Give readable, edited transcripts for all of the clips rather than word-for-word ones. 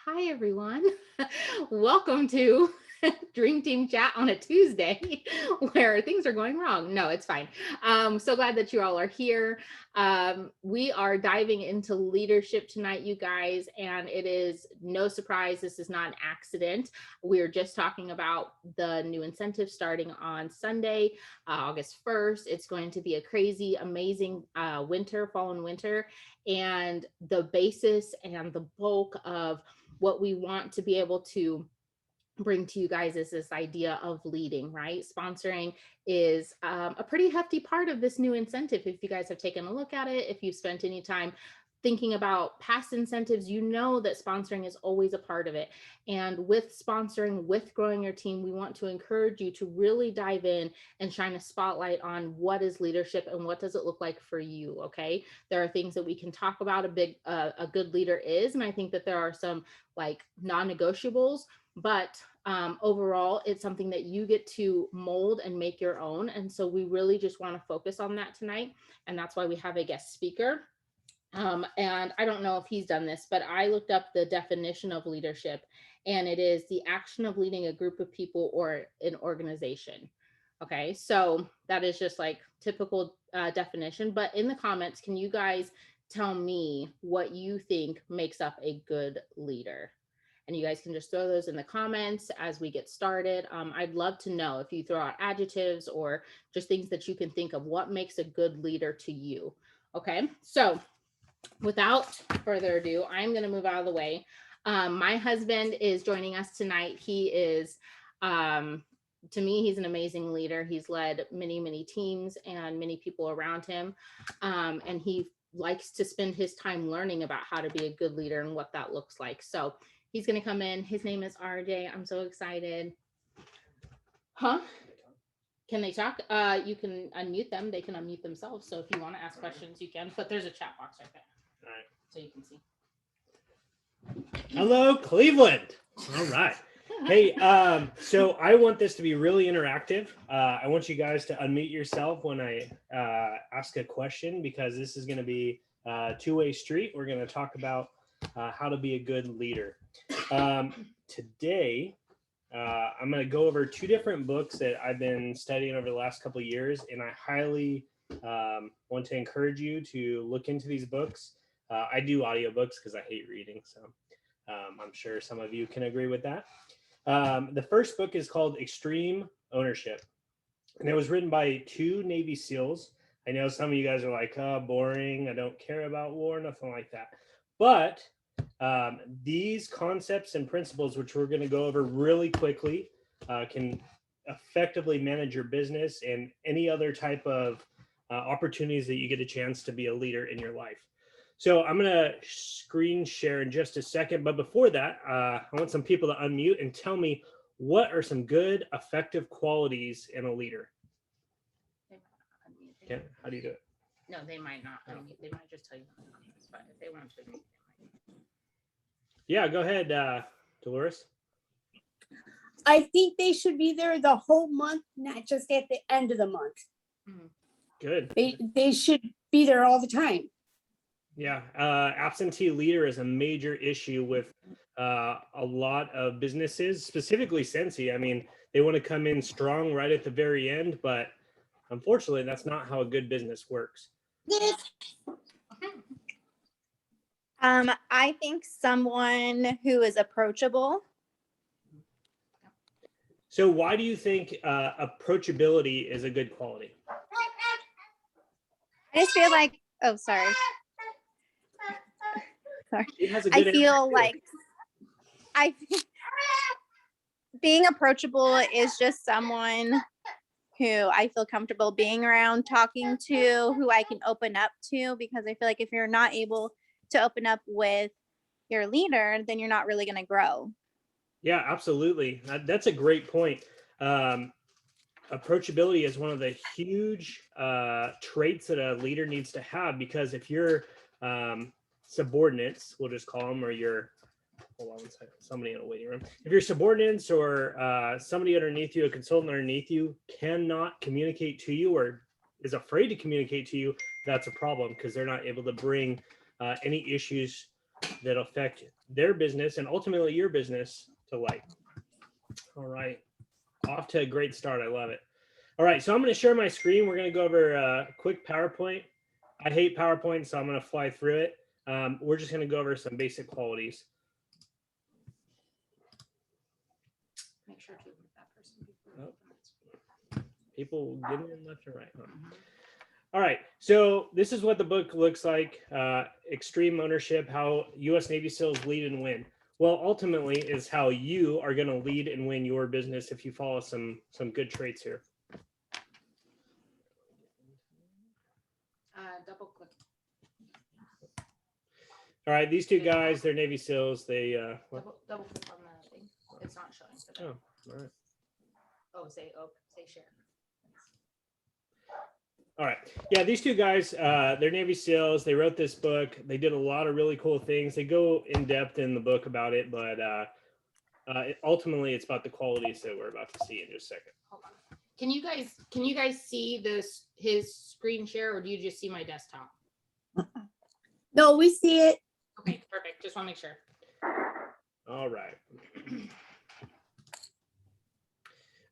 Hi, everyone. Welcome to Dream Team Chat on a Tuesday where things are going wrong. No, it's fine. So glad that you all are here. We are diving into leadership tonight, you guys, and it is no surprise. This is not an accident. We're just talking about the new incentive starting on Sunday, August 1st. It's going to be a crazy, amazing fall and winter. And the basis and the bulk of what we want to be able to bring to you guys is this idea of leading, right? Sponsoring is a pretty hefty part of this new incentive. If you guys have taken a look at it, if you've spent any time thinking about past incentives, you know that sponsoring is always a part of it. And with sponsoring, with growing your team, we want to encourage you to really dive in and shine a spotlight on what is leadership and what does it look like for you. Okay, there are things that we can talk about a good leader is, and I think that there are some like non-negotiables, but overall, it's something that you get to mold and make your own. And so we really just want to focus on that tonight. And that's why we have a guest speaker. And I don't know if he's done this, but I looked up the definition of leadership, and it is the action of leading a group of people or an organization. Okay, so that is just like typical definition. But in the comments, can you guys tell me what you think makes up a good leader? And you guys can just throw those in the comments as we get started. I'd love to know if you throw out adjectives or just things that you can think of. What makes a good leader to you? Okay, so without further ado, I'm going to move out of the way. My husband is joining us tonight. He is, to me, he's an amazing leader. He's led many, many teams and many people around him. And he likes to spend his time learning about how to be a good leader and what that looks like. So he's going to come in. His name is RJ. I'm so excited. Huh? Can they talk? You can unmute them. They can unmute themselves. So if you want to ask questions, you can. But there's a chat box right there. All right. So you can see. Hello, Cleveland. All right. Hey, so I want this to be really interactive. I want you guys to unmute yourself when I ask a question, because this is going to be a two-way street. We're going to talk about how to be a good leader. Today, I'm going to go over two different books that I've been studying over the last couple of years, and I highly want to encourage you to look into these books. I do audiobooks because I hate reading, so I'm sure some of you can agree with that. The first book is called Extreme Ownership, and it was written by two Navy SEALs. I know some of you guys are like, oh, boring, I don't care about war, nothing like that. But these concepts and principles, which we're going to go over really quickly, can effectively manage your business and any other type of opportunities that you get a chance to be a leader in your life. So I'm going to screen share in just a second. But before that, I want some people to unmute and tell me, what are some good, effective qualities in a leader? How do you do it? No, they might not unmute. They might just tell you in the comments, but if they want to unmute, they might. Yeah, go ahead, Dolores. I think they should be there the whole month, not just at the end of the month. Good. They should be there all the time. Yeah, absentee leader is a major issue with a lot of businesses, specifically Scentsy. I mean, they want to come in strong right at the very end, but unfortunately, that's not how a good business works. I think someone who is approachable. So why do you think approachability is a good quality? I just feel like, oh, sorry. I feel like being approachable is just someone who I feel comfortable being around, talking to, who I can open up to, because I feel like if you're not able to open up with your leader, then you're not really going to grow. Yeah, absolutely. That's a great point. Approachability is one of the huge traits that a leader needs to have, because if you're subordinates, we'll just call them, or you're, hold on one second, somebody in a waiting room. If your subordinates or somebody underneath you, a consultant underneath you, cannot communicate to you or is afraid to communicate to you, that's a problem, because they're not able to bring any issues that affect their business and ultimately your business to light. All right, off to a great start. I love it. All right, so I'm going to share my screen. We're going to go over a quick PowerPoint. I hate PowerPoint, so I'm going to fly through it. We're just going to go over some basic qualities. Make sure to move that person before People getting in left and right. Huh? All right, so this is what the book looks like. Extreme ownership, how U.S. Navy SEALs lead and win. Well, ultimately is how you are going to lead and win your business if you follow some good traits here. double click. All right, these two guys, they're Navy SEAls. They Double click on the thing. It's not showing. Oh, all right. Say share. All right. Yeah, these two guys, they're Navy SEAls. They wrote this book. They did a lot of really cool things. They go in depth in the book about it, but ultimately it's about the qualities that we're about to see in just a second. Hold on. Can you guys see his screen share, or do you just see my desktop? No, we see it. Okay, perfect. Just want to make sure. All right.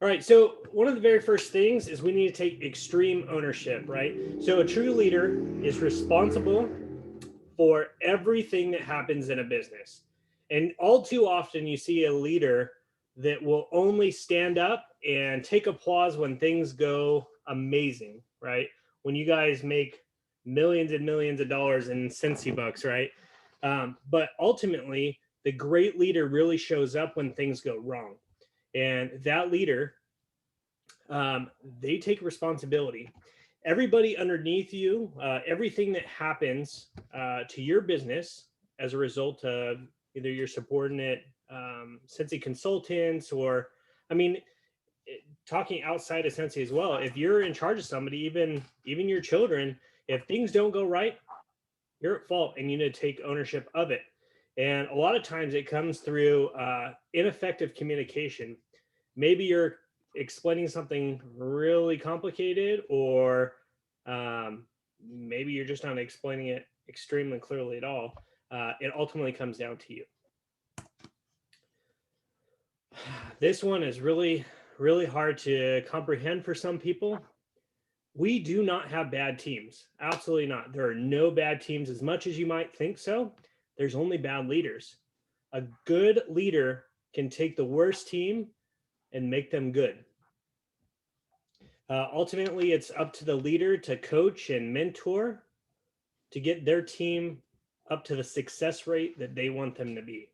All right, so one of the very first things is we need to take extreme ownership, right? So a true leader is responsible for everything that happens in a business. And all too often you see a leader that will only stand up and take applause when things go amazing, right? When you guys make millions and millions of dollars in Scentsy bucks, right? But ultimately, the great leader really shows up when things go wrong. And that leader, they take responsibility. Everybody underneath you, everything that happens to your business as a result of either your subordinate Scentsy consultants or, I mean, talking outside of Scentsy as well, if you're in charge of somebody, even your children, if things don't go right, you're at fault and you need to take ownership of it. And a lot of times it comes through ineffective communication. Maybe you're explaining something really complicated, or maybe you're just not explaining it extremely clearly at all. It ultimately comes down to you. This one is really, really hard to comprehend for some people. We do not have bad teams. Absolutely not. There are no bad teams as much as you might think so. There's only bad leaders. A good leader can take the worst team and make them good. Ultimately, it's up to the leader to coach and mentor to get their team up to the success rate that they want them to be.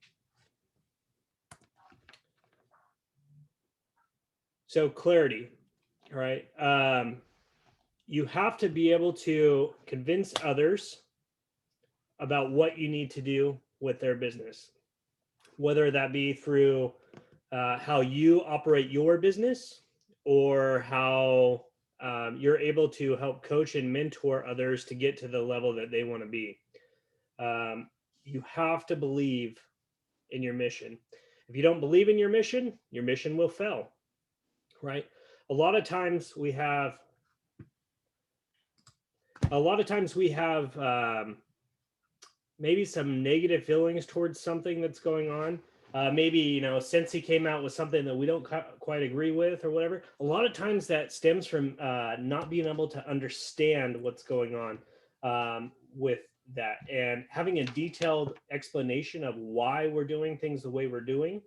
So clarity, all right? You have to be able to convince others about what you need to do with their business, whether that be through how you operate your business or how you're able to help coach and mentor others to get to the level that they want to be. You have to believe in your mission. If you don't believe in your mission will fail, right? A lot of times we have maybe some negative feelings towards something that's going on. Maybe, Scentsy came out with something that we don't quite agree with or whatever. A lot of times that stems from not being able to understand what's going on with that, and having a detailed explanation of why we're doing things the way we're doing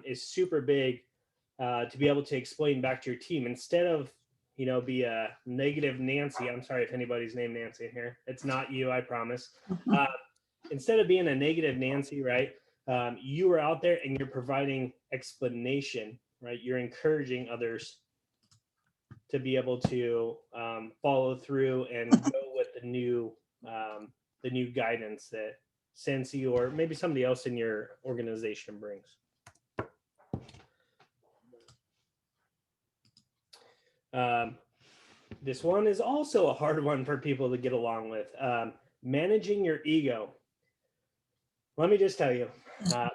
is super big to be able to explain back to your team instead of, be a negative Nancy. I'm sorry if anybody's named Nancy in here. It's not you, I promise. Instead of being a negative Nancy, right? You are out there and you're providing explanation, right? You're encouraging others to be able to follow through and go with the new guidance that Scentsy or maybe somebody else in your organization brings. This one is also a hard one for people to get along with. Managing your ego. Let me just tell you,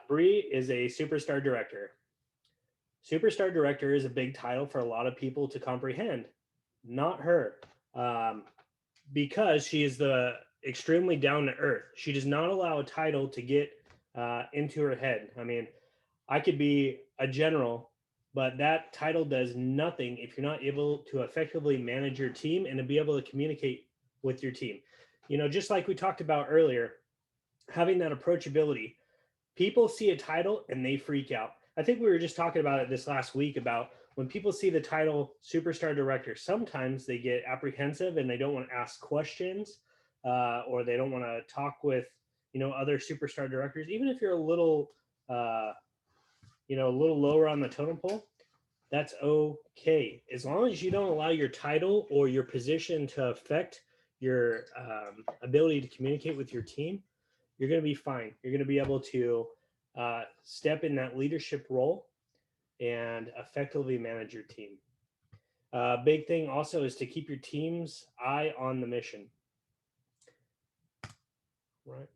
Bree is a superstar director. Superstar director is a big title for a lot of people to comprehend. Not her, because she is the extremely down to earth. She does not allow a title to get into her head. I mean, I could be a general, but that title does nothing if you're not able to effectively manage your team and to be able to communicate with your team. You know, just like we talked about earlier, having that approachability. People see a title and they freak out. I think we were just talking about it this last week about when people see the title superstar director, sometimes they get apprehensive and they don't want to ask questions or they don't want to talk with, you know, other superstar directors. Even if you're a little, you know, a little lower on the totem pole, that's okay. As long as you don't allow your title or your position to affect your ability to communicate with your team, you're going to be fine. You're going to be able to step in that leadership role and effectively manage your team. Big thing also is to keep your team's eye on the mission. Right.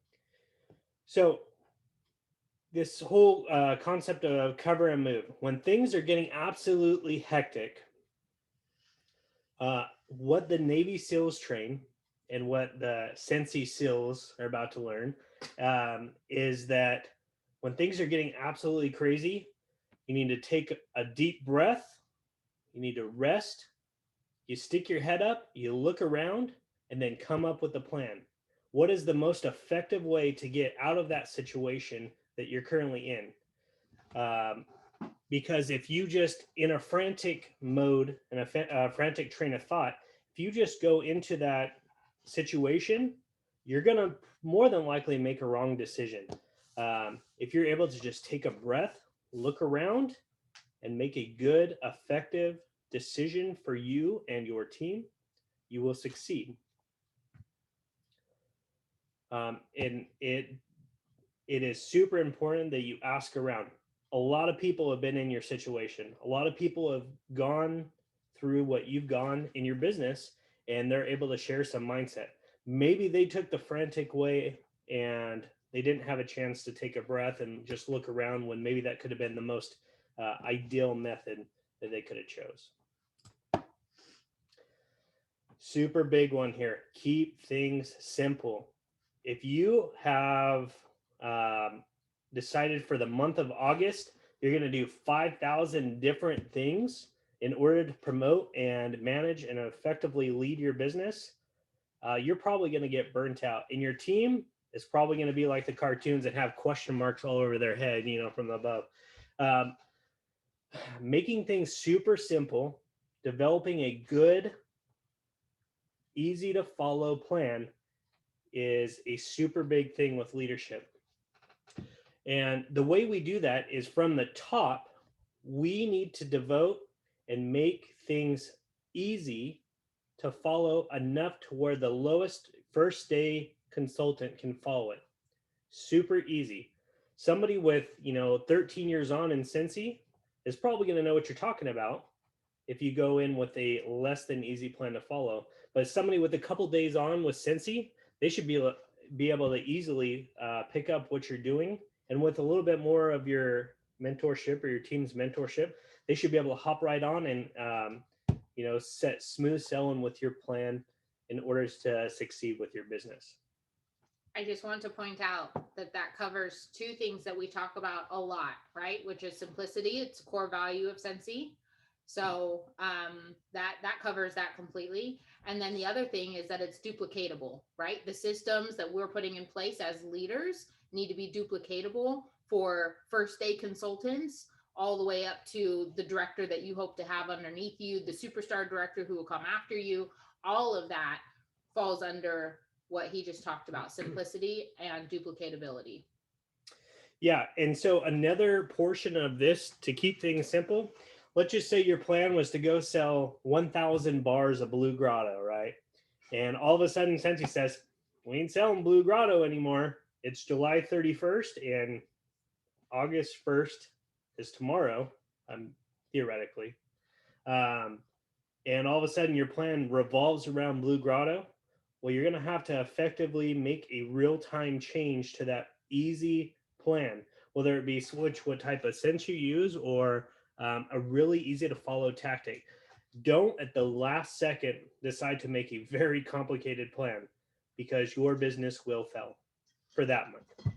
So this whole concept of cover and move, when things are getting absolutely hectic, what the Navy SEALs train and what the Scentsy SEALs are about to learn is that when things are getting absolutely crazy, you need to take a deep breath, you need to rest, you stick your head up, you look around, and then come up with a plan. What is the most effective way to get out of that situation that you're currently in? Because if you just, in a frantic mode and a frantic train of thought, if you just go into that situation, you're going to more than likely make a wrong decision. If you're able to just take a breath, look around, and make a good, effective decision for you and your team, you will succeed. And it is super important that you ask around. A lot of people have been in your situation. A lot of people have gone through what you've gone in your business, and they're able to share some mindset. Maybe they took the frantic way and they didn't have a chance to take a breath and just look around, when maybe that could have been the most ideal method that they could have chose. Super big one here. Keep things simple. If you have decided for the month of August, you're going to do 5,000 different things in order to promote and manage and effectively lead your business, you're probably going to get burnt out. And your team is probably going to be like the cartoons that have question marks all over their head, you know, from above. Making things super simple, developing a good, easy to follow plan is a super big thing with leadership. And the way we do that is from the top, we need to devote and make things easy to follow enough to where the lowest first day consultant can follow it. Super easy. Somebody with, 13 years on in Scentsy is probably going to know what you're talking about if you go in with a less than easy plan to follow. But somebody with a couple days on with Scentsy, they should be able to easily pick up what you're doing. And with a little bit more of your mentorship or your team's mentorship, they should be able to hop right on and, set smooth sailing with your plan in order to succeed with your business. I just want to point out that covers two things that we talk about a lot, right? Which is simplicity. It's a core value of Scentsy. So that covers that completely. And then the other thing is that it's duplicatable, right? The systems that we're putting in place as leaders need to be duplicatable for first day consultants, all the way up to the director that you hope to have underneath you, the superstar director who will come after you. All of that falls under what he just talked about, simplicity and duplicatability. Yeah. And so another portion of this to keep things simple, let's just say your plan was to go sell 1,000 bars of Blue Grotto, right? And all of a sudden Scentsy says, we ain't selling Blue Grotto anymore. It's July 31st and August 1st is tomorrow, theoretically. And all of a sudden your plan revolves around Blue Grotto. Well, you're going to have to effectively make a real-time change to that easy plan, whether it be switch what type of scent you use or a really easy to follow tactic. Don't at the last second decide to make a very complicated plan. because your business will fail for that month.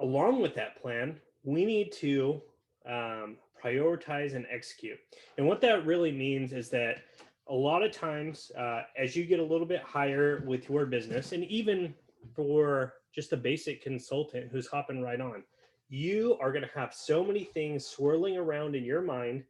Along with that plan, we need to prioritize and execute. And what that really means is that a lot of times, as you get a little bit higher with your business, and even for just a basic consultant who's hopping right on, you are going to have so many things swirling around in your mind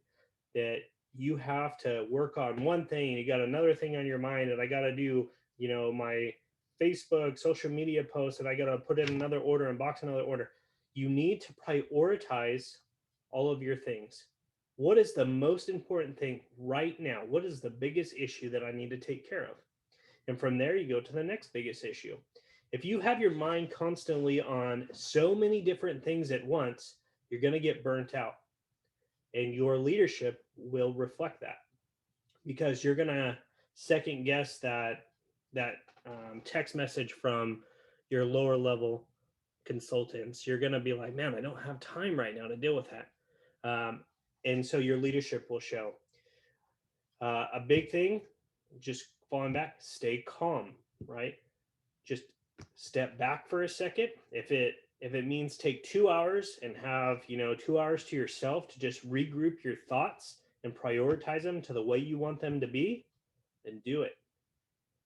that you have to work on one thing. You got another thing on your mind, and I got to do, my Facebook, social media posts, and I got to put in another order and box another order. You need to prioritize all of your things. What is the most important thing right now? What is the biggest issue that I need to take care of? And from there, you go to the next biggest issue. If you have your mind constantly on so many different things at once, you're going to get burnt out. And your leadership will reflect that, because you're going to second guess that text message from your lower level consultants. You're going to be like, man, I don't have time right now to deal with that. And so your leadership will show. A big thing, just falling back, stay calm, right? Just step back for a second. If it means take 2 hours and have 2 hours to yourself to just regroup your thoughts and prioritize them to the way you want them to be, then do it.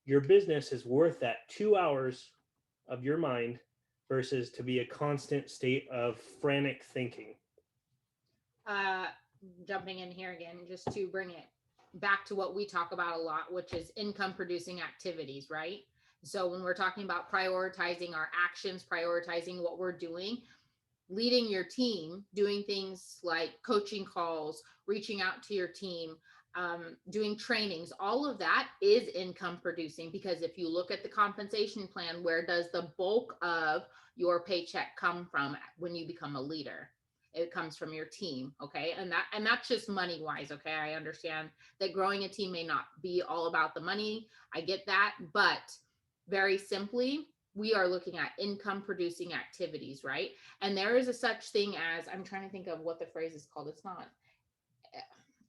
Your business is worth that 2 hours of your mind versus to be a constant state of frantic thinking. Jumping in here again, just to bring it back to what we talk about a lot, which is income producing activities, right? So when we're talking about prioritizing our actions, prioritizing what we're doing, leading your team, doing things like coaching calls, reaching out to your team, doing trainings, all of that is income producing, because if you look at the compensation plan, where does the bulk of your paycheck come from when you become a leader? It comes from your team. Okay. And that's just money wise. Okay. I understand that growing a team may not be all about the money. I get that. But very simply, we are looking at income producing activities, right? And there is a such thing as, I'm trying to think of what the phrase is called. It's not,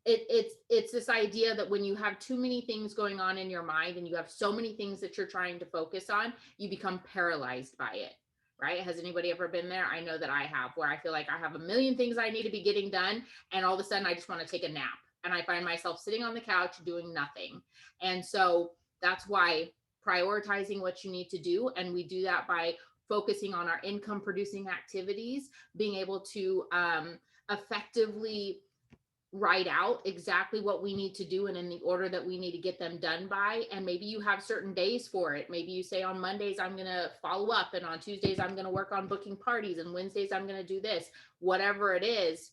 it's this idea that when you have too many things going on in your mind and you have so many things that you're trying to focus on, you become paralyzed by it. Right? Has anybody ever been there? I know that I have, where I feel like I have a million things I need to be getting done. And all of a sudden I just want to take a nap, and I find myself sitting on the couch doing nothing. And so that's why prioritizing what you need to do. And we do that by focusing on our income producing activities, being able to effectively write out exactly what we need to do and in the order that we need to get them done by. And maybe you have certain days for it. Maybe you say on Mondays, I'm going to follow up, and on Tuesdays, I'm going to work on booking parties, and Wednesdays, I'm going to do this, whatever it is.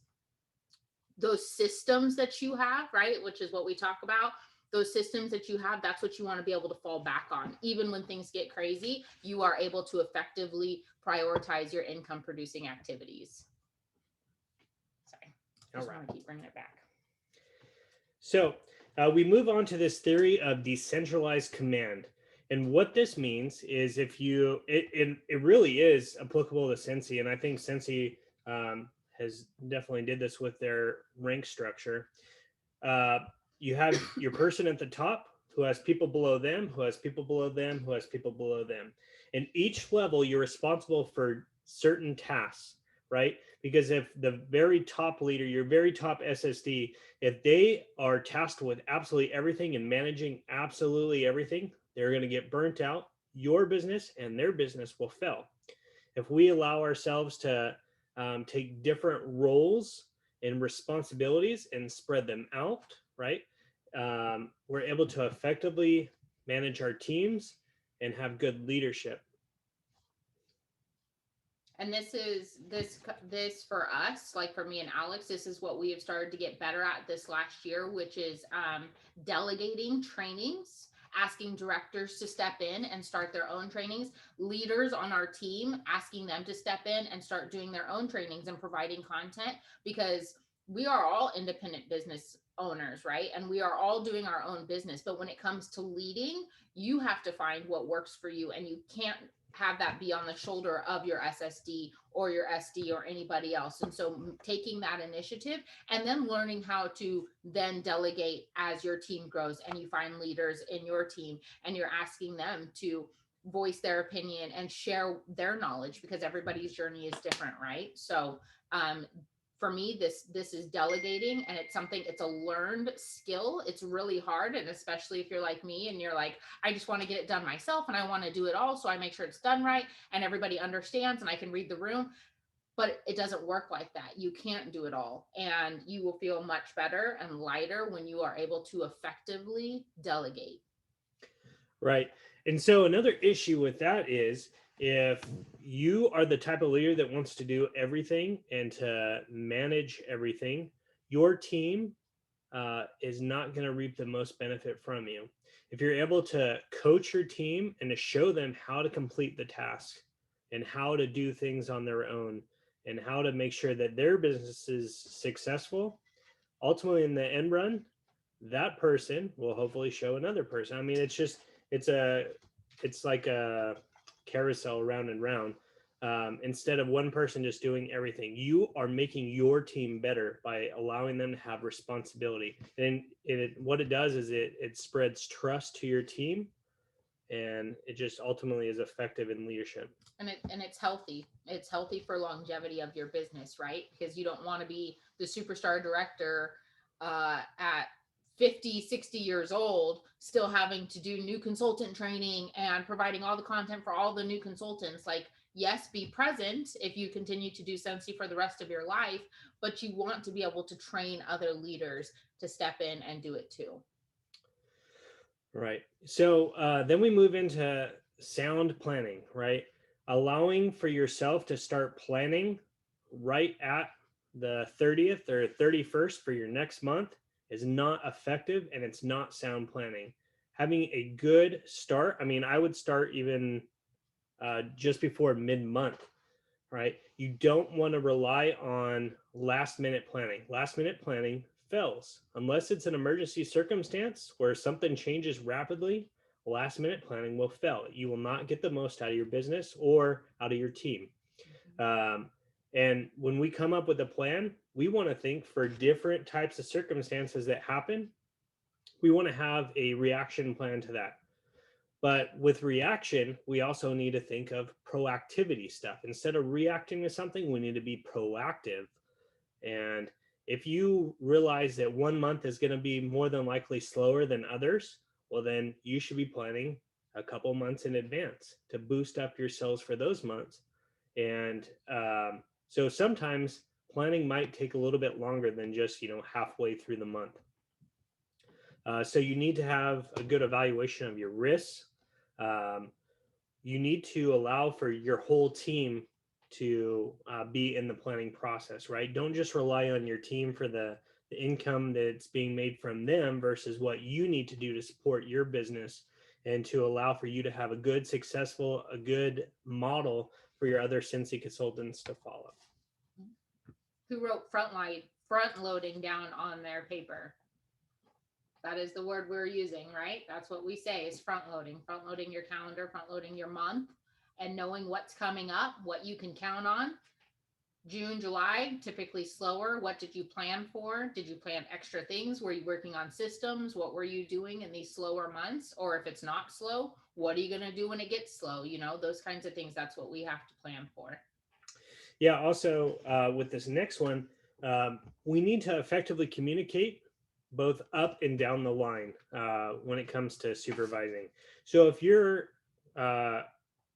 Those systems that you have, right, which is what we talk about, those systems that you have, that's what you want to be able to fall back on. Even when things get crazy, you are able to effectively prioritize your income producing activities. I just want to keep bringing it back. So we move on to this theory of decentralized command. And what this means is, if you, it really is applicable to Scentsy. And I think Scentsy has definitely did this with their rank structure. You have your person at the top who has people below them, who has people below them, who has people below them. And each level, you're responsible for certain tasks, right? Because if the very top leader, your very top SSD, if they are tasked with absolutely everything and managing absolutely everything, they're going to get burnt out. Your business and their business will fail. If we allow ourselves to take different roles and responsibilities and spread them out, right? We're able to effectively manage our teams and have good leadership. And this for us, like for me and Alex, this is what we have started to get better at this last year, which is delegating trainings, asking directors to step in and start their own trainings, leaders on our team, asking them to step in and start doing their own trainings and providing content, because we are all independent business owners, right? And we are all doing our own business. But when it comes to leading, you have to find what works for you, and you can't have that be on the shoulder of your SSD or your SD or anybody else. And so taking that initiative and then learning how to then delegate as your team grows and you find leaders in your team and you're asking them to voice their opinion and share their knowledge, because everybody's journey is different, right? So for me, this is delegating, and it's a learned skill. It's really hard, and especially if you're like me and you're like, I just want to get it done myself and I want to do it all, so I make sure it's done right and everybody understands and I can read the room. But it doesn't work like that. You can't do it all, and you will feel much better and lighter when you are able to effectively delegate. Right. And so another issue with that is, if you are the type of leader that wants to do everything and to manage everything, your team is not going to reap the most benefit from you. If you're able to coach your team and to show them how to complete the task and how to do things on their own and how to make sure that their business is successful, ultimately in the end run, that person will hopefully show another person. I mean, it's like a carousel round and round. Instead of one person just doing everything, you are making your team better by allowing them to have responsibility. And what it does is it spreads trust to your team, and it just ultimately is effective in leadership. And it's healthy. It's healthy for longevity of your business, right? Because you don't want to be the superstar director at 50, 60 years old, still having to do new consultant training and providing all the content for all the new consultants. Like, yes, be present if you continue to do Scentsy for the rest of your life, but you want to be able to train other leaders to step in and do it too. Right. So then we move into sound planning, right? Allowing for yourself to start planning right at the 30th or 31st for your next month is not effective, and it's not sound planning. Having a good start, I mean, I would start even just before mid-month, right? You don't want to rely on last-minute planning. Last-minute planning fails. Unless it's an emergency circumstance where something changes rapidly, last-minute planning will fail. You will not get the most out of your business or out of your team. And when we come up with a plan, we want to think for different types of circumstances that happen. We want to have a reaction plan to that. But with reaction, we also need to think of proactivity stuff. Instead of reacting to something, we need to be proactive. And if you realize that 1 month is going to be more than likely slower than others, well, then you should be planning a couple months in advance to boost up your sales for those months. And so sometimes planning might take a little bit longer than just, halfway through the month. So you need to have a good evaluation of your risks. You need to allow for your whole team to be in the planning process, right? Don't just rely on your team for the income that's being made from them versus what you need to do to support your business, and to allow for you to have a good model for your other Scentsy consultants to follow. Who wrote front loading down on their paper? That is the word we're using, right? That's what we say is front loading your calendar, front loading your month, and knowing what's coming up, what you can count on. June, July, typically slower. What did you plan for? Did you plan extra things? Were you working on systems? What were you doing in these slower months? Or if it's not slow, what are you going to do when it gets slow? Those kinds of things. That's what we have to plan for. Yeah. Also, with this next one, we need to effectively communicate both up and down the line when it comes to supervising. So if you're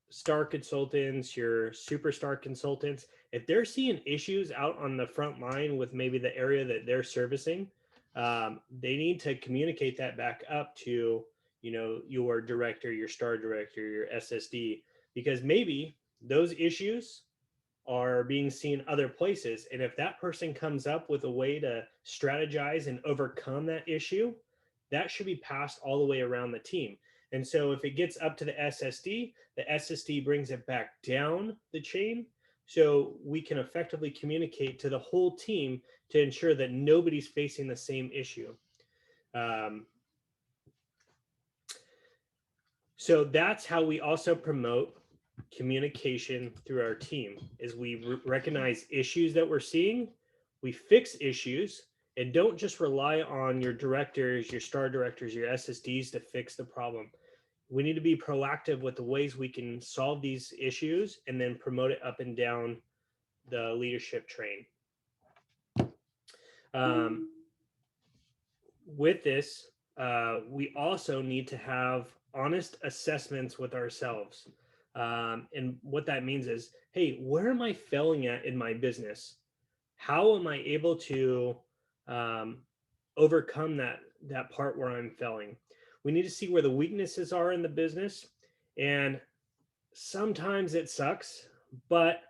star consultants, your superstar consultants, if they're seeing issues out on the front line with maybe the area that they're servicing, they need to communicate that back up to, your director, your star director, your SSD, because maybe those issues are being seen other places. And if that person comes up with a way to strategize and overcome that issue, that should be passed all the way around the team. And so if it gets up to the SSD brings it back down the chain, so we can effectively communicate to the whole team to ensure that nobody's facing the same issue. So that's how we also promote communication through our team is we recognize issues that we're seeing, we fix issues, and don't just rely on your directors, your star directors, your SSDs to fix the problem. We need to be proactive with the ways we can solve these issues and then promote it up and down the leadership train. With this, we also need to have honest assessments with ourselves. And what that means is, hey, where am I failing at in my business? How am I able to overcome that part where I'm failing? We need to see where the weaknesses are in the business. And sometimes it sucks, but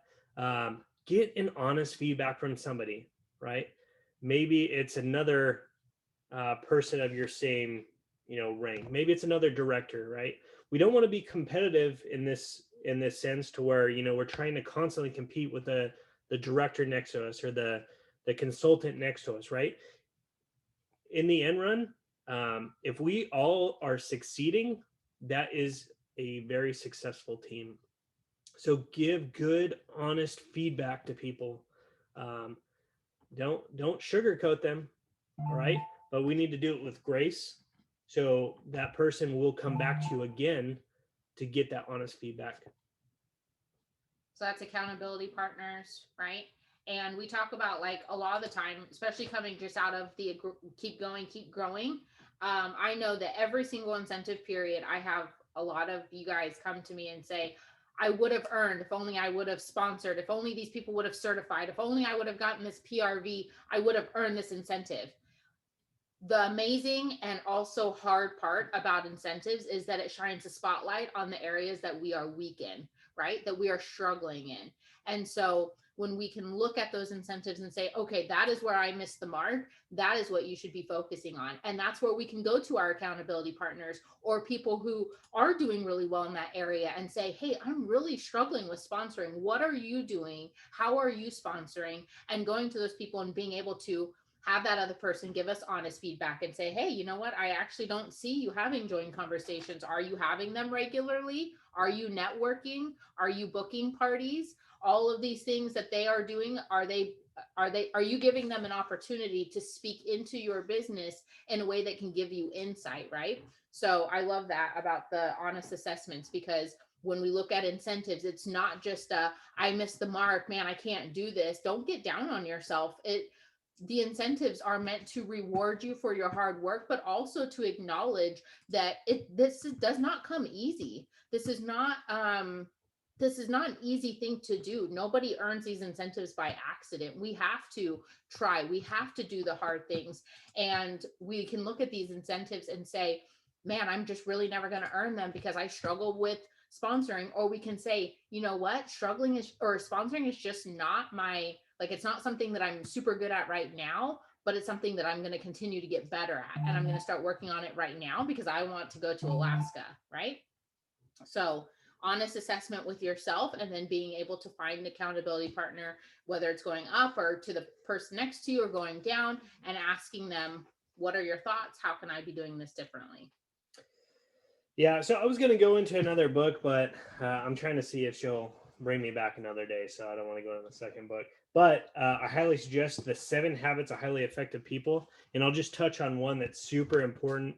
get an honest feedback from somebody, right? Maybe it's another person of your same, rank. Maybe it's another director, right? We don't want to be competitive in this sense to where, we're trying to constantly compete with the director next to us or the consultant next to us, right? In the end run, if we all are succeeding, that is a very successful team. So give good, honest feedback to people. Don't sugarcoat them, all right? But we need to do it with grace, so that person will come back to you again to get that honest feedback. So that's accountability partners, right? And we talk about, like, a lot of the time, especially coming just out of the keep going, keep growing. I know that every single incentive period, I have a lot of you guys come to me and say, I would have earned if only I would have sponsored, if only these people would have certified, if only I would have gotten this PRV, I would have earned this incentive. The amazing and also hard part about incentives is that it shines a spotlight on the areas that we are weak in, right? That we are struggling in. And so when we can look at those incentives and say, okay, that is where I missed the mark, that is what you should be focusing on. And that's where we can go to our accountability partners or people who are doing really well in that area and say, hey, I'm really struggling with sponsoring. What are you doing? How are you sponsoring? And going to those people and being able to have that other person give us honest feedback and say, hey, you know what? I actually don't see you having joint conversations. Are you having them regularly? Are you networking? Are you booking parties? All of these things that they are doing, are you giving them an opportunity to speak into your business in a way that can give you insight, right? So I love that about the honest assessments, because when we look at incentives, it's not just I missed the mark, man, I can't do this. Don't get down on yourself. The incentives are meant to reward you for your hard work, but also to acknowledge that this does not come easy. This is not an easy thing to do. Nobody earns these incentives by accident. We have to try. We have to do the hard things. And we can look at these incentives and say, man, I'm just really never going to earn them because I struggle with sponsoring. Or we can say, you know what, sponsoring is just not it's not something that I'm super good at right now, but it's something that I'm going to continue to get better at. And I'm going to start working on it right now because I want to go to Alaska, right? So honest assessment with yourself, and then being able to find an accountability partner, whether it's going up or to the person next to you or going down, and asking them, what are your thoughts? How can I be doing this differently? Yeah, so I was going to go into another book, but I'm trying to see if she'll bring me back another day, so I don't want to go to the second book. But I highly suggest The 7 Habits of Highly Effective People, and I'll just touch on one that's super important.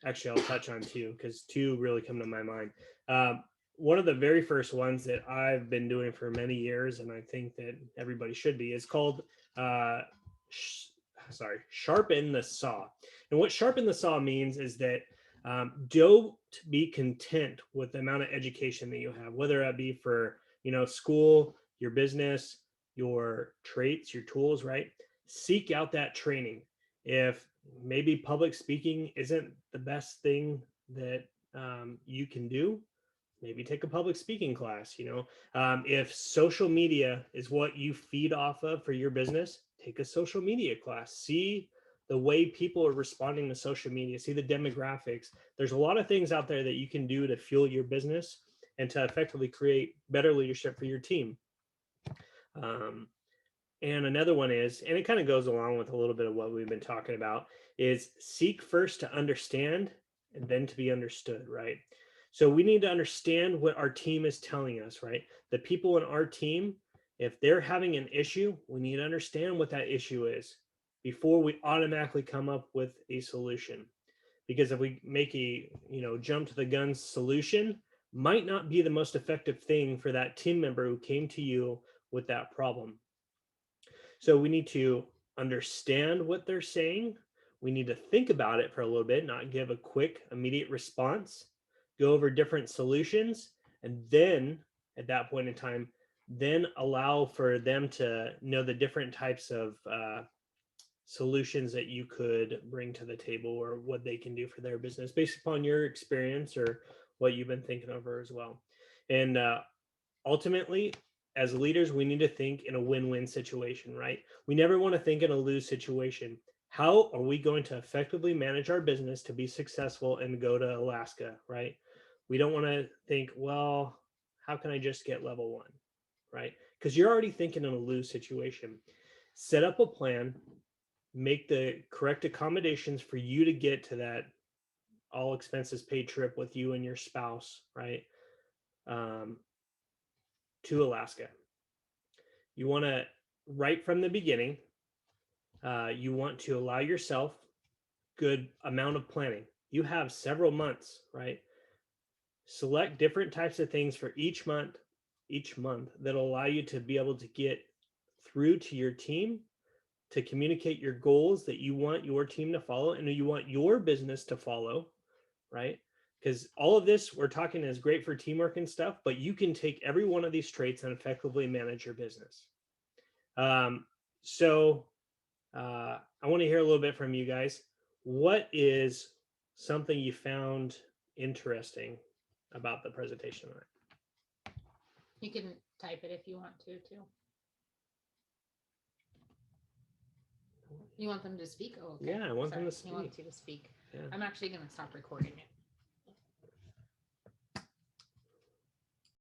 Actually, I'll touch on two because two really come to my mind. One of the very first ones that I've been doing for many years, and I think that everybody should be, is called Sharpen the Saw. And what sharpen the saw means is that don't be content with the amount of education that you have, whether that be for, school, your business, your traits, your tools, right? Seek out that training. If maybe public speaking isn't the best thing that you can do, maybe take a public speaking class. If social media is what you feed off of for your business, take a social media class. See the way people are responding to social media, see the demographics. There's a lot of things out there that you can do to fuel your business and to effectively create better leadership for your team. And another one is, and it kind of goes along with a little bit of what we've been talking about, is seek first to understand and then to be understood, right? So we need to understand what our team is telling us, right? The people in our team, if they're having an issue, we need to understand what that issue is before we automatically come up with a solution. Because if we make a, jump to the gun solution, might not be the most effective thing for that team member who came to you with that problem. So we need to understand what they're saying. We need to think about it for a little bit, not give a quick, immediate response, go over different solutions, and then at that point in time, then allow for them to know the different types of solutions that you could bring to the table or what they can do for their business based upon your experience or what you've been thinking over as well. And ultimately, as leaders, we need to think in a win-win situation, right? We never want to think in a lose situation. How are we going to effectively manage our business to be successful and go to Alaska, right? We don't want to think, well, how can I just get level 1, right? Because you're already thinking in a lose situation. Set up a plan, make the correct accommodations for you to get to that all expenses paid trip with you and your spouse, right? To Alaska. You want to, right from the beginning, you want to allow yourself good amount of planning. You have several months, right? Select different types of things for each month that'll allow you to be able to get through to your team, to communicate your goals that you want your team to follow and you want your business to follow, right? Because all of this we're talking is great for teamwork and stuff, but you can take every one of these traits and effectively manage your business. So I want to hear a little bit from you guys. What is something you found interesting about the presentation? You can type it if you want to, too. You want them to speak? Oh, okay. Yeah, I want them to speak. You want you to speak. Yeah. I'm actually going to stop recording it.